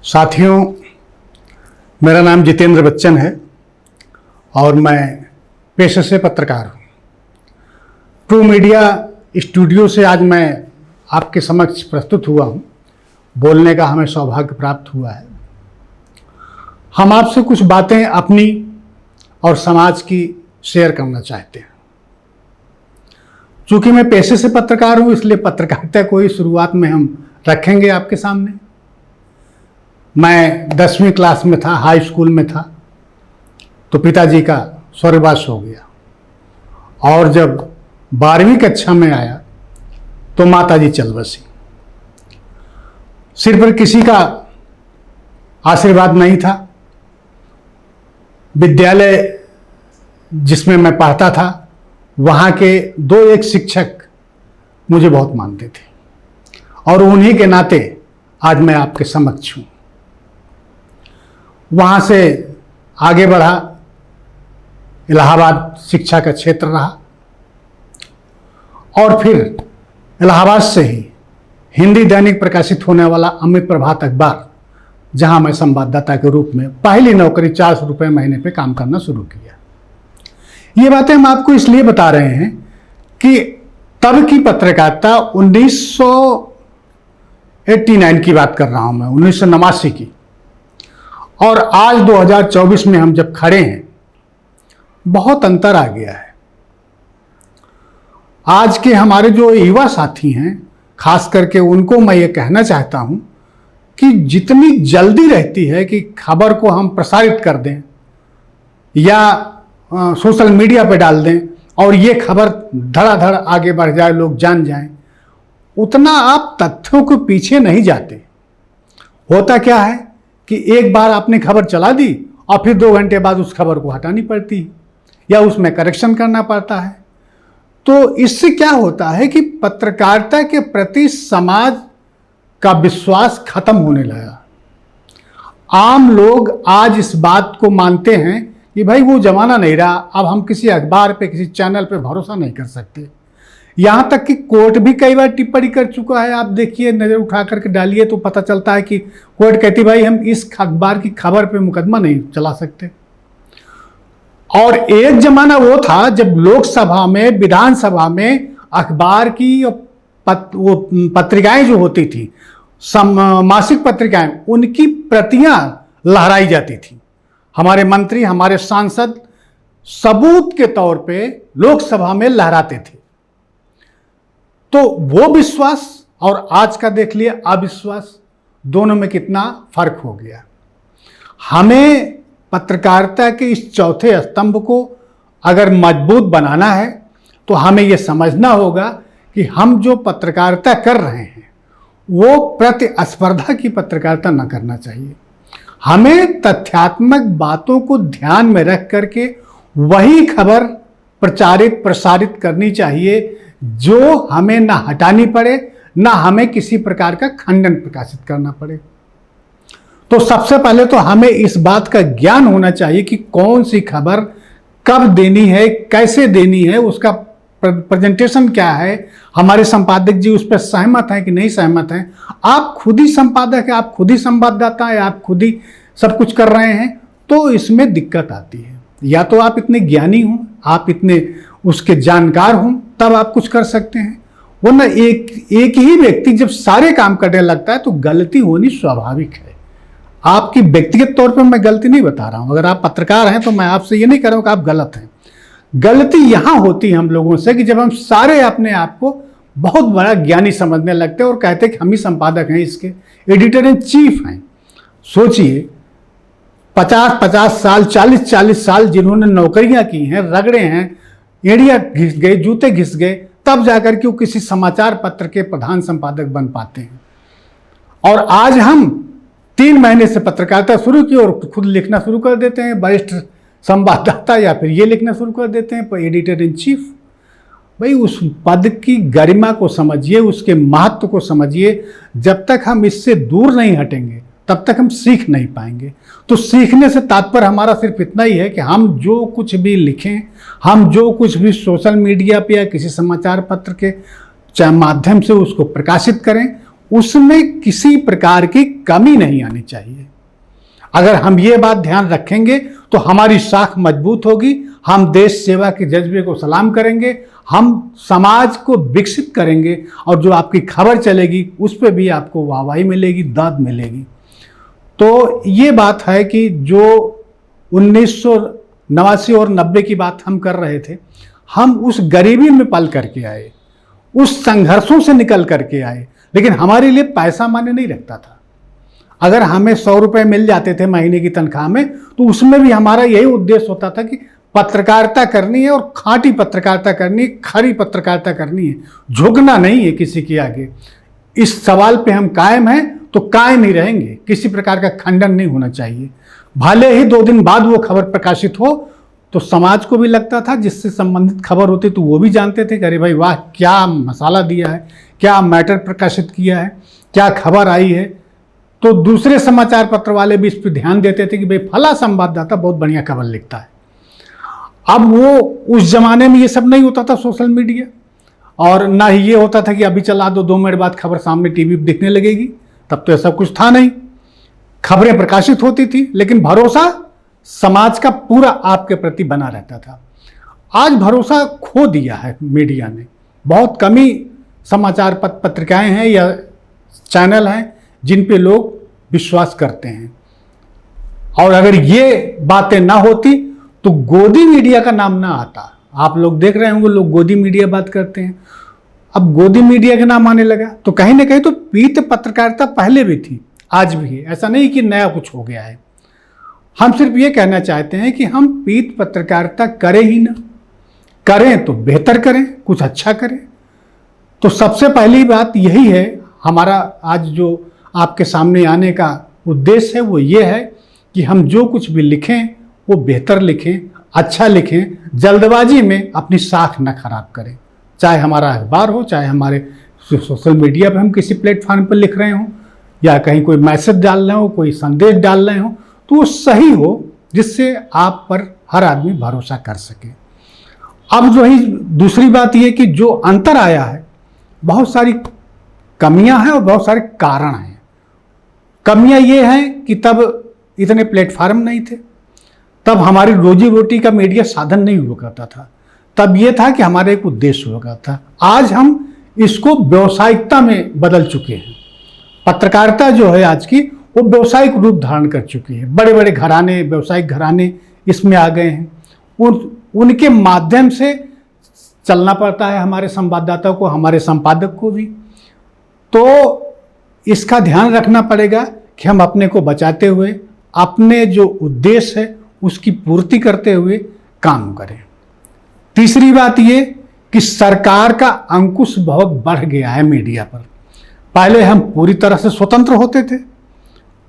साथियों, मेरा नाम जितेंद्र बच्चन है और मैं पेशे से पत्रकार हूँ। ट्रू मीडिया स्टूडियो से आज मैं आपके समक्ष प्रस्तुत हुआ हूँ। बोलने का हमें सौभाग्य प्राप्त हुआ है। हम आपसे कुछ बातें अपनी और समाज की शेयर करना चाहते हैं। चूँकि मैं पेशे से पत्रकार हूँ, इसलिए पत्रकारिता को ही शुरुआत में हम रखेंगे आपके सामने। मैं 10वीं क्लास में था, हाई स्कूल में था, तो पिताजी का स्वर्गवास हो गया और जब 12वीं कक्षा में आया तो माताजी चल बसी। सिर पर किसी का आशीर्वाद नहीं था। विद्यालय जिसमें मैं पढ़ता था, वहाँ के एक शिक्षक मुझे बहुत मानते थे और उन्हीं के नाते आज मैं आपके समक्ष हूँ। वहाँ से आगे बढ़ा, इलाहाबाद शिक्षा का क्षेत्र रहा और फिर इलाहाबाद से ही हिंदी दैनिक प्रकाशित होने वाला अमृत प्रभात अखबार, जहाँ मैं संवाददाता के रूप में पहली नौकरी 400 रुपये महीने पे काम करना शुरू किया। ये बातें हम आपको इसलिए बता रहे हैं कि तब की पत्रकारिता 1989 की बात कर रहा हूँ मैं, 1989 की, और आज 2024 में हम जब खड़े हैं, बहुत अंतर आ गया है। आज के हमारे जो युवा साथी हैं, खास करके उनको मैं ये कहना चाहता हूं कि जितनी जल्दी रहती है कि खबर को हम प्रसारित कर दें या सोशल मीडिया पर डाल दें और ये खबर धड़ाधड़ आगे बढ़ जाए, लोग जान जाएं, उतना आप तथ्यों के पीछे नहीं जाते। होता क्या है कि एक बार आपने खबर चला दी और फिर 2 घंटे बाद उस खबर को हटानी पड़ती है या उसमें करेक्शन करना पड़ता है। तो इससे क्या होता है कि पत्रकारिता के प्रति समाज का विश्वास खत्म होने लगा। आम लोग आज इस बात को मानते हैं कि भाई वो जमाना नहीं रहा, अब हम किसी अखबार पे, किसी चैनल पे भरोसा नहीं कर सकते। यहाँ तक कि कोर्ट भी कई बार टिप्पणी कर चुका है। आप देखिए, नज़र उठा करके डालिए तो पता चलता है कि कोर्ट कहती भाई हम इस अखबार की खबर पे मुकदमा नहीं चला सकते। और एक जमाना वो था जब लोकसभा में, विधानसभा में अखबार की वो पत्रिकाएं जो होती थी, मासिक पत्रिकाएं, उनकी प्रतियां लहराई जाती थी। हमारे मंत्री, हमारे सांसद सबूत के तौर पे लोकसभा में लहराते थे। तो वो विश्वास और आज का देख लिए अविश्वास, दोनों में कितना फर्क हो गया। हमें पत्रकारिता के इस चौथे स्तंभ को अगर मजबूत बनाना है तो हमें यह समझना होगा कि हम जो पत्रकारिता कर रहे हैं वो प्रतिस्पर्धा की पत्रकारिता न करना चाहिए। हमें तथ्यात्मक बातों को ध्यान में रख करके वही खबर प्रसारित करनी चाहिए जो हमें ना हटानी पड़े, ना हमें किसी प्रकार का खंडन प्रकाशित करना पड़े। तो सबसे पहले तो हमें इस बात का ज्ञान होना चाहिए कि कौन सी खबर कब देनी है, कैसे देनी है, उसका प्रेजेंटेशन क्या है, हमारे संपादक जी उस पर सहमत हैं कि नहीं सहमत हैं। आप खुद ही संपादक हैं, आप खुद ही संवाददाता हैं, आप खुद ही सब कुछ कर रहे हैं, तो इसमें दिक्कत आती है। या तो आप इतने ज्ञानी हों, आप इतने उसके जानकार हों, तब आप कुछ कर सकते हैं। वरना एक ही व्यक्ति जब सारे काम करने लगता है तो गलती होनी स्वाभाविक है। आपकी व्यक्तिगत तौर पर मैं गलती नहीं बता रहा हूं। अगर आप पत्रकार हैं तो मैं आपसे ये नहीं कह रहा हूं कि आप गलत हैं। गलती यहां होती है हम लोगों से कि जब हम सारे अपने आप को बहुत बड़ा ज्ञानी समझने लगते हैं और कहते हैं कि हम ही संपादक हैं, इसके एडिटर इन चीफ हैं। सोचिए, 50-50 साल, 40-40 साल जिन्होंने नौकरियां की हैं, रगड़े हैं, एड़िया घिस गए, जूते घिस गए, तब जाकर के वो किसी समाचार पत्र के प्रधान संपादक बन पाते हैं। और आज हम 3 महीने से पत्रकारिता शुरू की और खुद लिखना शुरू कर देते हैं, वरिष्ठ संवाददाता, या फिर ये लिखना शुरू कर देते हैं एडिटर इन चीफ। भाई उस पद की गरिमा को समझिए, उसके महत्व को समझिए। जब तक हम इससे दूर नहीं हटेंगे तब तक हम सीख नहीं पाएंगे। तो सीखने से तात्पर्य हमारा सिर्फ इतना ही है कि हम जो कुछ भी लिखें, हम जो कुछ भी सोशल मीडिया पे या किसी समाचार पत्र के माध्यम से उसको प्रकाशित करें, उसमें किसी प्रकार की कमी नहीं आनी चाहिए। अगर हम ये बात ध्यान रखेंगे तो हमारी साख मजबूत होगी, हम देश सेवा के जज्बे को सलाम करेंगे, हम समाज को विकसित करेंगे, और जो आपकी खबर चलेगी उस पर भी आपको वाहवाही मिलेगी, दाद मिलेगी। तो ये बात है कि जो 1989 और 90 की बात हम कर रहे थे, हम उस गरीबी में पल करके आए, उस संघर्षों से निकल करके आए, लेकिन हमारे लिए पैसा मायने नहीं रखता था। अगर हमें 100 रुपये मिल जाते थे महीने की तनख्वाह में, तो उसमें भी हमारा यही उद्देश्य होता था कि पत्रकारिता करनी है, और खाँटी पत्रकारिता करनी है, खरी पत्रकारिता करनी है, झुकना नहीं है किसी के आगे। इस सवाल पे हम कायम हैं तो कायम ही रहेंगे, किसी प्रकार का खंडन नहीं होना चाहिए। भले ही 2 दिन बाद वो खबर प्रकाशित हो तो समाज को भी लगता था, जिससे संबंधित खबर होती तो वो भी जानते थे कि अरे भाई वाह, क्या मसाला दिया है, क्या मैटर प्रकाशित किया है, क्या खबर आई है। तो दूसरे समाचार पत्र वाले भी इस पर ध्यान देते थे कि भाई फला संवाददाता बहुत बढ़िया खबर लिखता है। अब वो उस जमाने में ये सब नहीं होता था, सोशल मीडिया, और ना ही ये होता था कि अभी चला दो 2 मिनट बाद खबर सामने टीवी पर दिखने लगेगी। तब तो ऐसा कुछ था नहीं, खबरें प्रकाशित होती थी, लेकिन भरोसा समाज का पूरा आपके प्रति बना रहता था। आज भरोसा खो दिया है मीडिया ने। बहुत कम ही समाचार पत्रिकाएं हैं या चैनल हैं जिन पे लोग विश्वास करते हैं। और अगर ये बातें ना होती तो गोदी मीडिया का नाम ना आता। आप लोग देख रहे होंगे, लोग गोदी मीडिया बात करते हैं, अब गोदी मीडिया के नाम आने लगा। तो कहीं ना कहीं तो पीत पत्रकारिता पहले भी थी, आज भी है, ऐसा नहीं कि नया कुछ हो गया है। हम सिर्फ ये कहना चाहते हैं कि हम पीत पत्रकारिता करें ही ना, करें तो बेहतर करें, कुछ अच्छा करें। तो सबसे पहली बात यही है, हमारा आज जो आपके सामने आने का उद्देश्य है वो ये है कि हम जो कुछ भी लिखें वो बेहतर लिखें, अच्छा लिखें, जल्दबाजी में अपनी साख न खराब करें। चाहे हमारा अखबार हो, चाहे हमारे सोशल मीडिया पर हम किसी प्लेटफॉर्म पर लिख रहे हों, या कहीं कोई मैसेज डाल रहे हो, कोई संदेश डाल रहे हो, तो वो सही हो, जिससे आप पर हर आदमी भरोसा कर सके। अब जो ही दूसरी बात ये कि जो अंतर आया है, बहुत सारी कमियां हैं और बहुत सारे कारण हैं। कमियां ये हैं कि तब इतने प्लेटफार्म नहीं थे, तब हमारी रोजी रोटी का मीडिया साधन नहीं हुआ करता था, तब ये था कि हमारा एक उद्देश्य हुआ करता था। आज हम इसको व्यावसायिकता में बदल चुके हैं। पत्रकारिता जो है आज की, वो व्यावसायिक रूप धारण कर चुकी है। बड़े बड़े घराने, व्यावसायिक घराने इसमें आ गए हैं। उनके माध्यम से चलना पड़ता है हमारे संवाददाता को, हमारे संपादक को भी। तो इसका ध्यान रखना पड़ेगा कि हम अपने को बचाते हुए, अपने जो उद्देश्य है उसकी पूर्ति करते हुए काम करें। तीसरी बात ये कि सरकार का अंकुश बहुत बढ़ गया है मीडिया पर। पहले हम पूरी तरह से स्वतंत्र होते थे,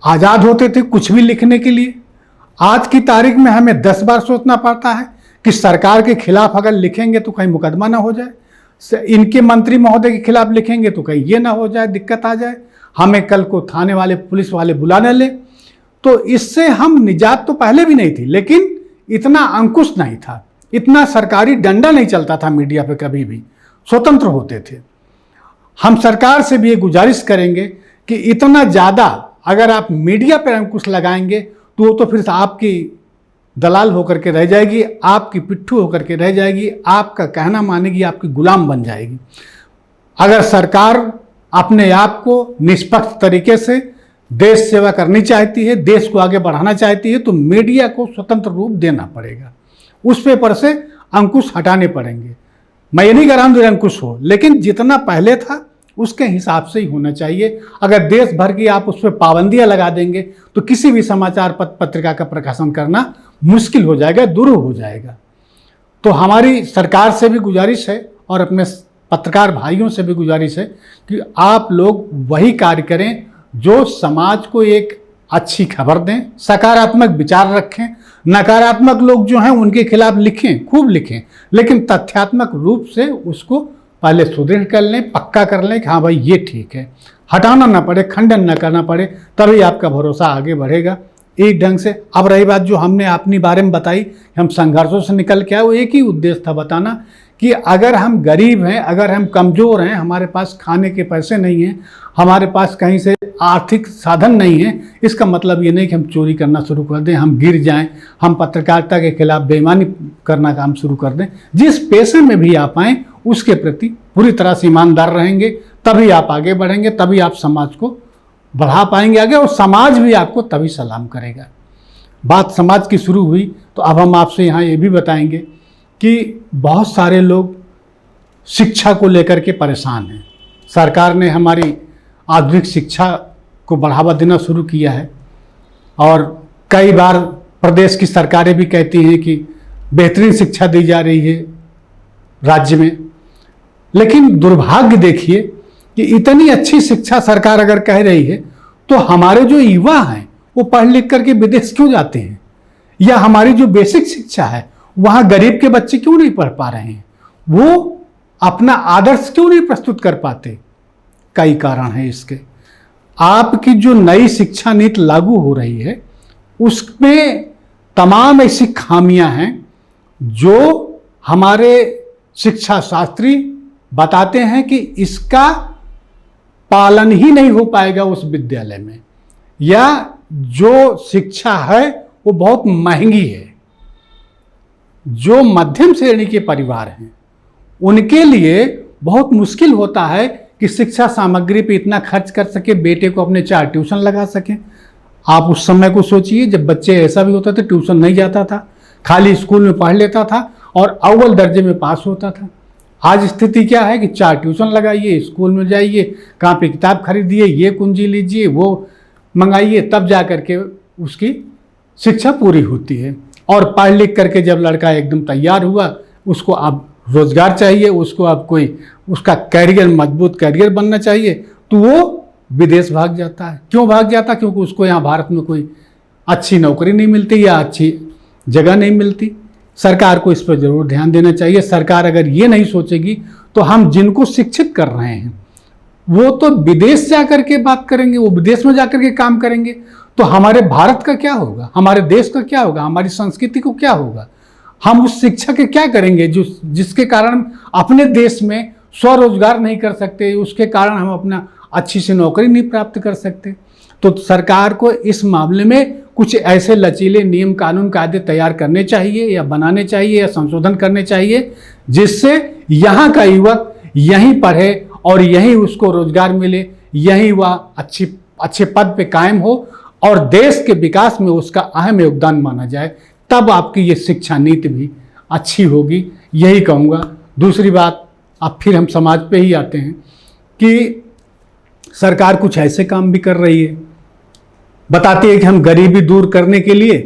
आज़ाद होते थे कुछ भी लिखने के लिए। आज की तारीख में हमें 10 बार सोचना पड़ता है कि सरकार के खिलाफ अगर लिखेंगे तो कहीं मुकदमा ना हो जाए, इनके मंत्री महोदय के खिलाफ लिखेंगे तो कहीं ये ना हो जाए, दिक्कत आ जाए, हमें कल को थाने वाले पुलिस वाले बुला न ले। तो इससे हम निजात तो पहले भी नहीं थी, लेकिन इतना अंकुश नहीं था, इतना सरकारी डंडा नहीं चलता था मीडिया पे, कभी भी स्वतंत्र होते थे। हम सरकार से भी ये गुजारिश करेंगे कि इतना ज़्यादा अगर आप मीडिया पर अंकुश लगाएंगे तो वो तो फिर आपकी दलाल होकर के रह जाएगी, आपकी पिट्ठू होकर के रह जाएगी, आपका कहना मानेगी, आपकी गुलाम बन जाएगी। अगर सरकार अपने आप को निष्पक्ष तरीके से देश सेवा करनी चाहती है, देश को आगे बढ़ाना चाहती है, तो मीडिया को स्वतंत्र रूप देना पड़ेगा, उस पेपर से अंकुश हटाने पड़ेंगे। मैं ये नहीं कह रहा हूं निरंकुश हो, लेकिन जितना पहले था उसके हिसाब से ही होना चाहिए। अगर देश भर की आप उस पर पाबंदियां लगा देंगे तो किसी भी समाचार पत्रिका का प्रकाशन करना मुश्किल हो जाएगा, दुरूह हो जाएगा। तो हमारी सरकार से भी गुजारिश है और अपने पत्रकार भाइयों से भी गुजारिश है कि आप लोग वही कार्य करें जो समाज को एक अच्छी खबर दें, सकारात्मक विचार रखें। नकारात्मक लोग जो हैं उनके खिलाफ लिखें, खूब लिखें, लेकिन तथ्यात्मक रूप से उसको पहले सुदृढ़ कर लें, पक्का कर लें कि हाँ भाई ये ठीक है, हटाना ना पड़े, खंडन ना करना पड़े, तभी आपका भरोसा आगे बढ़ेगा। एक ढंग से। अब रही बात जो हमने अपनी बारे में बताई, हम संघर्षों से निकल के आए, वो एक ही उद्देश्य था बताना कि अगर हम गरीब हैं, अगर हम कमज़ोर हैं, हमारे पास खाने के पैसे नहीं हैं, हमारे पास कहीं से आर्थिक साधन नहीं है, इसका मतलब ये नहीं कि हम चोरी करना शुरू कर दें, हम गिर जाएं, हम पत्रकारिता के खिलाफ बेईमानी करना काम शुरू कर दें। जिस पेशे में भी आप आएँ उसके प्रति पूरी तरह से ईमानदार रहेंगे, तभी आप आगे बढ़ेंगे, तभी आप समाज को बढ़ा पाएंगे आगे, और समाज भी आपको तभी सलाम करेगा। बात समाज की शुरू हुई तो अब हम आपसे यहाँ ये भी बताएंगे कि बहुत सारे लोग शिक्षा को लेकर के परेशान हैं। सरकार ने हमारी आधुनिक शिक्षा को बढ़ावा देना शुरू किया है, और कई बार प्रदेश की सरकारें भी कहती हैं कि बेहतरीन शिक्षा दी जा रही है राज्य में। लेकिन दुर्भाग्य देखिए कि इतनी अच्छी शिक्षा सरकार अगर कह रही है तो हमारे जो युवा हैं वो पढ़ लिख करके विदेश क्यों जाते हैं, या हमारी जो बेसिक शिक्षा है वहाँ गरीब के बच्चे क्यों नहीं पढ़ पा रहे हैं, वो अपना आदर्श क्यों नहीं प्रस्तुत कर पाते। कई कारण हैं इसके। आपकी जो नई शिक्षा नीति लागू हो रही है उसमें तमाम ऐसी खामियां हैं जो हमारे शिक्षा शास्त्री बताते हैं कि इसका पालन ही नहीं हो पाएगा उस विद्यालय में, या जो शिक्षा है वो बहुत महंगी है। जो मध्यम श्रेणी के परिवार हैं उनके लिए बहुत मुश्किल होता है कि शिक्षा सामग्री पे इतना खर्च कर सके, बेटे को अपने 4 ट्यूशन लगा सकें। आप उस समय को सोचिए जब बच्चे ऐसा भी होता था ट्यूशन नहीं जाता था, खाली स्कूल में पढ़ लेता था और अव्वल दर्जे में पास होता था। आज स्थिति क्या है कि 4 ट्यूशन लगाइए, स्कूल में जाइए, कापी किताब खरीदिए, ये कुंजी लीजिए, वो मंगाइए, तब जा करके उसकी शिक्षा पूरी होती है। और पढ़ लिख करके जब लड़का एकदम तैयार हुआ, उसको अब रोजगार चाहिए, उसको अब कोई उसका कैरियर, मजबूत कैरियर बनना चाहिए, तो वो विदेश भाग जाता है। क्यों भाग जाता है? क्योंकि उसको यहाँ भारत में कोई अच्छी नौकरी नहीं मिलती या अच्छी जगह नहीं मिलती। सरकार को इस पर जरूर ध्यान देना चाहिए। सरकार अगर ये नहीं सोचेगी तो हम जिनको शिक्षित कर रहे हैं वो तो विदेश जा कर के बात करेंगे, वो विदेश में जा कर के काम करेंगे, तो हमारे भारत का क्या होगा, हमारे देश का क्या होगा, हमारी संस्कृति को क्या होगा? हम उस शिक्षा के क्या करेंगे जिसके कारण अपने देश में स्वरोजगार नहीं कर सकते, उसके कारण हम अपना अच्छी सी नौकरी नहीं प्राप्त कर सकते। तो सरकार को इस मामले में कुछ ऐसे लचीले नियम कानून कायदे तैयार करने चाहिए या बनाने चाहिए या संशोधन करने चाहिए जिससे यहाँ का युवक यहीं पढ़े और यहीं उसको रोजगार मिले, यहीं वह अच्छे पद पे कायम हो और देश के विकास में उसका अहम योगदान माना जाए। तब आपकी ये शिक्षा नीति भी अच्छी होगी, यही कहूँगा। दूसरी बात, अब फिर हम समाज पे ही आते हैं कि सरकार कुछ ऐसे काम भी कर रही है, बताती है कि हम गरीबी दूर करने के लिए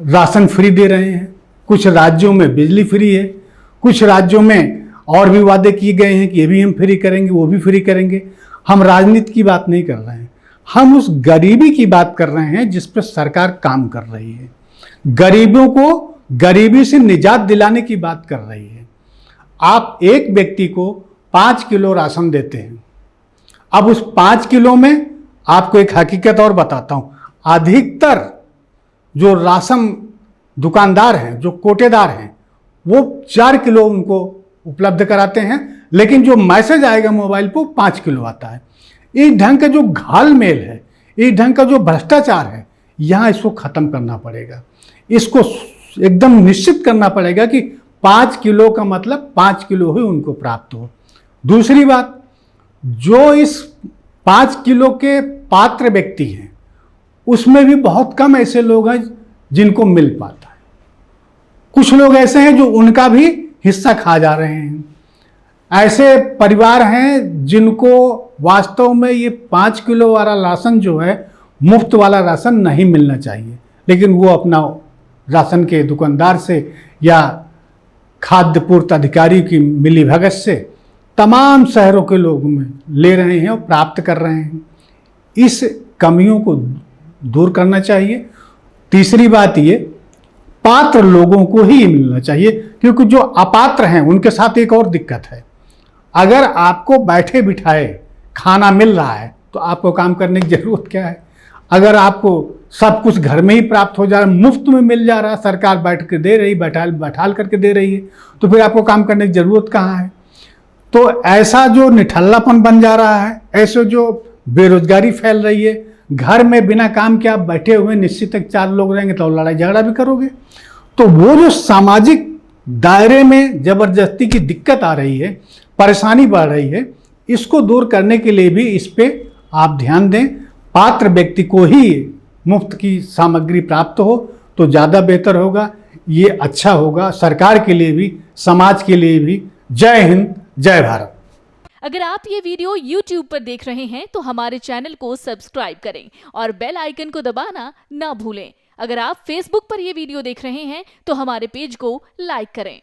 राशन फ्री दे रहे हैं, कुछ राज्यों में बिजली फ्री है, कुछ राज्यों में और भी वादे किए गए हैं कि ये भी हम फ्री करेंगे, वो भी फ्री करेंगे। हम राजनीति की बात नहीं कर रहे हैं, हम उस गरीबी की बात कर रहे हैं जिस पर सरकार काम कर रही है। गरीबों को गरीबी से निजात दिलाने की बात कर रही है। आप एक व्यक्ति को 5 किलो राशन देते हैं। अब उस 5 किलो में आपको एक हकीकत और बताता हूं, अधिकतर जो राशन दुकानदार हैं, जो कोटेदार हैं, वो 4 किलो उनको उपलब्ध कराते हैं, लेकिन जो मैसेज आएगा मोबाइल पर 5 किलो आता है। इस ढंग का जो घालमेल है, इस ढंग का जो भ्रष्टाचार है, यहाँ इसको खत्म करना पड़ेगा। इसको एकदम निश्चित करना पड़ेगा कि 5 किलो का मतलब 5 किलो ही उनको प्राप्त हो। दूसरी बात, जो इस 5 किलो के पात्र व्यक्ति हैं उसमें भी बहुत कम ऐसे लोग हैं जिनको मिल पाता है। कुछ लोग ऐसे हैं जो उनका भी हिस्सा खा जा रहे हैं। ऐसे परिवार हैं जिनको वास्तव में ये 5 किलो वाला राशन जो है, मुफ्त वाला राशन नहीं मिलना चाहिए, लेकिन वो अपना राशन के दुकानदार से या खाद्य पूर्ति अधिकारी की मिलीभगत से तमाम शहरों के लोग में ले रहे हैं और प्राप्त कर रहे हैं। इस कमियों को दूर करना चाहिए। तीसरी बात ये, पात्र लोगों को ही मिलना चाहिए, क्योंकि जो अपात्र हैं उनके साथ एक और दिक्कत है। अगर आपको बैठे बिठाए खाना मिल रहा है तो आपको काम करने की ज़रूरत क्या है? अगर आपको सब कुछ घर में ही प्राप्त हो जा रहा है, मुफ्त में मिल जा रहा है, सरकार बैठ के दे रही, बैठाल करके दे रही है, तो फिर आपको काम करने की जरूरत कहाँ है। तो ऐसा जो निठल्लापन बन जा रहा है, ऐसे जो बेरोजगारी फैल रही है, घर में बिना काम के आप बैठे हुए निश्चित तक 4 लोग रहेंगे तो लड़ाई झगड़ा भी करोगे। तो वो जो सामाजिक दायरे में जबरदस्ती की दिक्कत आ रही है, परेशानी बढ़ रही है, इसको दूर करने के लिए भी इस पे आप ध्यान दें। पात्र व्यक्ति को ही मुफ्त की सामग्री प्राप्त हो तो ज़्यादा बेहतर होगा, ये अच्छा होगा सरकार के लिए भी, समाज के लिए भी। जय हिंद, जय भारत। अगर आप ये वीडियो YouTube पर देख रहे हैं तो हमारे चैनल को सब्सक्राइब करें और बेल आइकन को दबाना ना भूलें। अगर आप Facebook पर ये वीडियो देख रहे हैं तो हमारे पेज को लाइक करें।